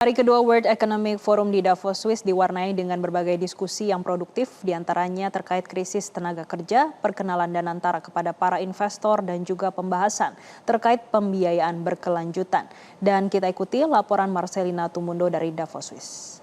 Hari kedua World Economic Forum di Davos, Swiss diwarnai dengan berbagai diskusi yang produktif, diantaranya terkait krisis tenaga kerja, perkenalan dan antara kepada para investor, dan juga pembahasan terkait pembiayaan berkelanjutan. Dan kita ikuti laporan Marcelina Tumundo dari Davos, Swiss.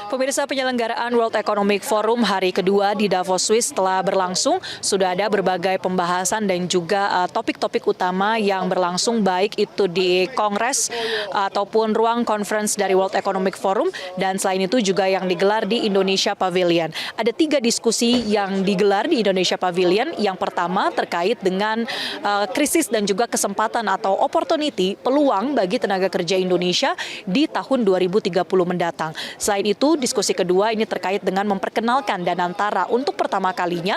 Pemirsa, penyelenggaraan World Economic Forum hari kedua di Davos, Swiss telah berlangsung. Sudah ada berbagai pembahasan dan juga topik-topik utama yang berlangsung baik itu di Kongres ataupun ruang conference dari World Economic Forum, dan selain itu juga yang digelar di Indonesia Pavilion. Ada 3 diskusi yang digelar di Indonesia Pavilion. Yang pertama terkait dengan krisis dan juga kesempatan atau opportunity, peluang bagi tenaga kerja Indonesia di tahun 2030 mendatang. Selain itu, diskusi kedua ini terkait dengan memperkenalkan Danantara untuk pertama kalinya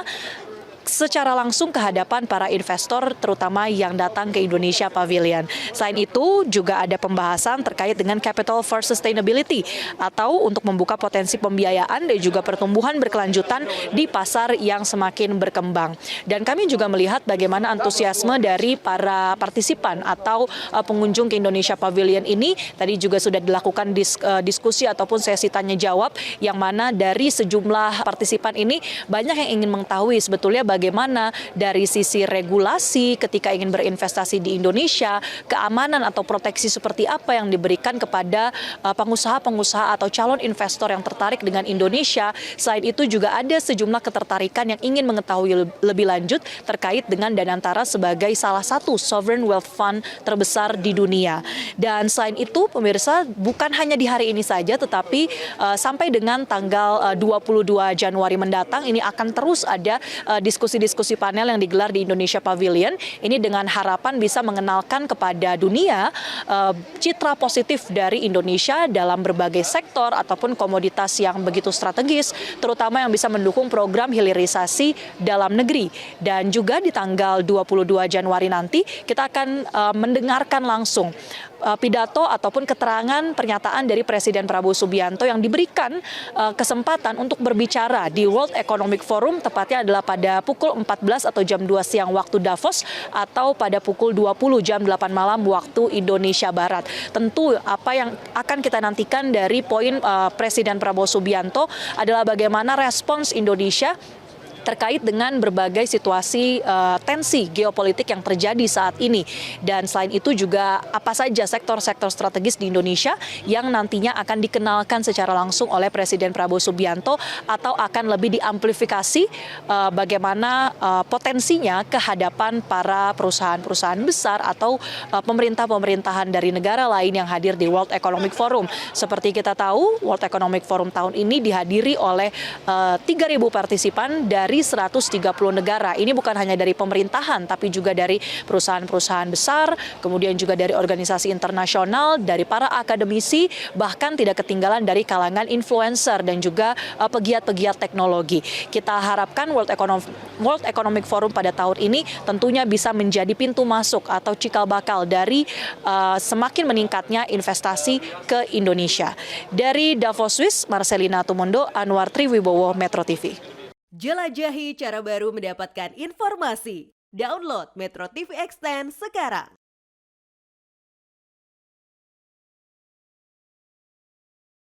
secara langsung ke hadapan para investor terutama yang datang ke Indonesia Pavilion. Selain itu juga ada pembahasan terkait dengan Capital for Sustainability atau untuk membuka potensi pembiayaan dan juga pertumbuhan berkelanjutan di pasar yang semakin berkembang. Dan kami juga melihat bagaimana antusiasme dari para partisipan atau pengunjung ke Indonesia Pavilion ini. Tadi juga sudah dilakukan diskusi ataupun sesi tanya jawab yang mana dari sejumlah partisipan ini banyak yang ingin mengetahui sebetulnya bagaimana dari sisi regulasi ketika ingin berinvestasi di Indonesia, keamanan atau proteksi seperti apa yang diberikan kepada pengusaha-pengusaha atau calon investor yang tertarik dengan Indonesia. Selain itu juga ada sejumlah ketertarikan yang ingin mengetahui lebih lanjut terkait dengan Danantara sebagai salah satu sovereign wealth fund terbesar di dunia. Dan selain itu pemirsa, bukan hanya di hari ini saja tetapi sampai dengan tanggal 22 Januari mendatang ini akan terus ada diskusi panel yang digelar di Indonesia Pavilion. Ini dengan harapan bisa mengenalkan kepada dunia citra positif dari Indonesia dalam berbagai sektor ataupun komoditas yang begitu strategis, terutama yang bisa mendukung program hilirisasi dalam negeri. Dan juga di tanggal 22 Januari nanti kita akan mendengarkan langsung pidato ataupun keterangan pernyataan dari Presiden Prabowo Subianto yang diberikan kesempatan untuk berbicara di World Economic Forum, tepatnya adalah pada pukul 14 atau jam 2 siang waktu Davos atau pada pukul 20 jam 8 malam waktu Indonesia Barat. Tentu apa yang akan kita nantikan dari poin Presiden Prabowo Subianto adalah bagaimana respons Indonesia terkait dengan berbagai situasi tensi geopolitik yang terjadi saat ini. Dan selain itu juga apa saja sektor-sektor strategis di Indonesia yang nantinya akan dikenalkan secara langsung oleh Presiden Prabowo Subianto atau akan lebih diamplifikasi bagaimana potensinya ke hadapan para perusahaan-perusahaan besar atau pemerintah-pemerintahan dari negara lain yang hadir di World Economic Forum. Seperti kita tahu, World Economic Forum tahun ini dihadiri oleh 3.000 partisipan dari 130 negara. Ini bukan hanya dari pemerintahan, tapi juga dari perusahaan-perusahaan besar, kemudian juga dari organisasi internasional, dari para akademisi, bahkan tidak ketinggalan dari kalangan influencer dan juga pegiat-pegiat teknologi. Kita harapkan World Economic Forum pada tahun ini tentunya bisa menjadi pintu masuk atau cikal bakal dari semakin meningkatnya investasi ke Indonesia. Dari Davos, Swiss, Marcelina Tumundo, Anwar Triwibowo, Metro TV. Jelajahi cara baru mendapatkan informasi. Download Metro TV Extend sekarang.